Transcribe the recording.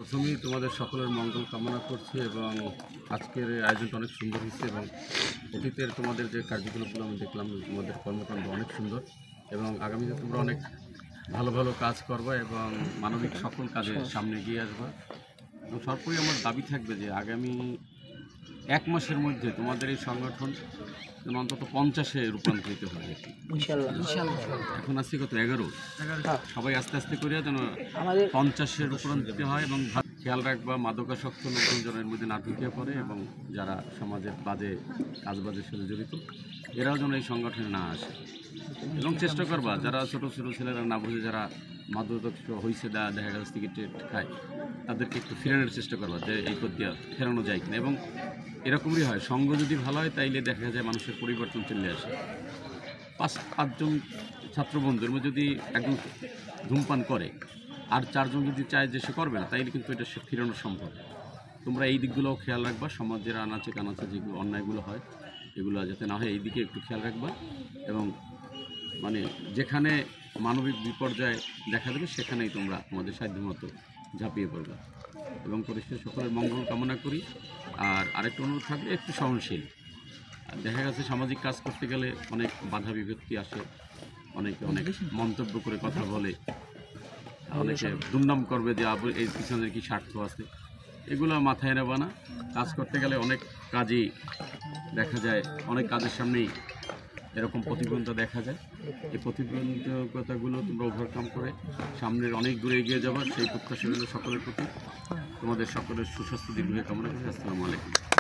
প্রথমেই তোমাদের সকলের মঙ্গল কামনা করছি এবং আজকের এই আয়োজনটা অনেক সুন্দর হয়েছে এবং অতীতের তোমাদের যে কার্যকলাপগুলো আমি দেখলাম তোমাদের কর্মকাণ্ড অনেক সুন্দর এবং আগামীতে তোমরা অনেক ভালো ভালো কাজ করবা এবং মানবিক সকল কাজে সামনে এগিয়ে আসবা এবং সর্বোপরি আমার দাবি থাকবে যে আগামী 1 মাসের মধ্যে তোমাদের এই সংগঠন যেন অন্তত 50-এ রূপান্তরিত হয়। এখন আসছে কত 11, সবাই আস্তে আস্তে করে যেন 50-এ রূপান্তরিত হয় এবং খেয়াল রাখবা মাদকাসক্ত লোকজনের মধ্যে না ঢুকে পড়ে এবং যারা সমাজের বাজে কাজবাজের সাথে জড়িত এরাও যেন এই সংগঠনে না আসে এবং চেষ্টা করবা যারা ছোটো ছোটো ছেলেরা না বুঝে যারা মাদকাসক্ত হয়েছে দেখা গেছে সিগারেট খায় তাদেরকে একটু ফেরানোর চেষ্টা করবা যে এই পথ দিয়ে ফেরানো যায় কিনা এবং এরকমই হয় সঙ্গ যদি ভালো হয় তাইলে দেখা যায় মানুষের পরিবর্তন চলে আসে। 5-8 ছাত্রবন্ধুর মধ্যে যদি একজন ধূমপান করে আর 4 জন যদি চায় যে সে করবে না তাইলে কিন্তু এটা সে ফেরানো সম্ভব। তোমরা এই দিকগুলোও খেয়াল রাখবা, সমাজের আনাচে কানাচে যেগুলো অন্যায়গুলো হয় এগুলো যাতে না হয় এই দিকে একটু খেয়াল রাখবা এবং মানে যেখানে মানবিক বিপর্যয় দেখা দেবে সেখানেই তোমরা তোমাদের সাধ্যমতো ঝাঁপিয়ে পড়বে এবং পরিশেষে সকলের মঙ্গল কামনা করি। আর আরেকটা অনুরোধ থাকবে একটু সহনশীল। দেখা গেছে সামাজিক কাজ করতে গেলে অনেক বাধা বিপত্তি আসে, অনেকে অনেক মন্তব্য করে কথা বলে, অনেকে দুর্নাম করবে যে এই পিছনের কি স্বার্থ আছে, এগুলো মাথায় নেবা না। কাজ করতে গেলে অনেক কাজই দেখা যায়, অনেক কাজের সামনেই এরকম প্রতিবন্ধকতা দেখা যায়। এই প্রতিবন্ধকতাগুলো তোমরা ওভারকাম করে সামনের অনেক দূরে এগিয়ে যাবার সেই প্রত্যাশা সকলের প্রতি। তোমাদের সকলের সুস্বাস্থ্য দীর্ঘ কামনা করি। আসসালামু আলাইকুম।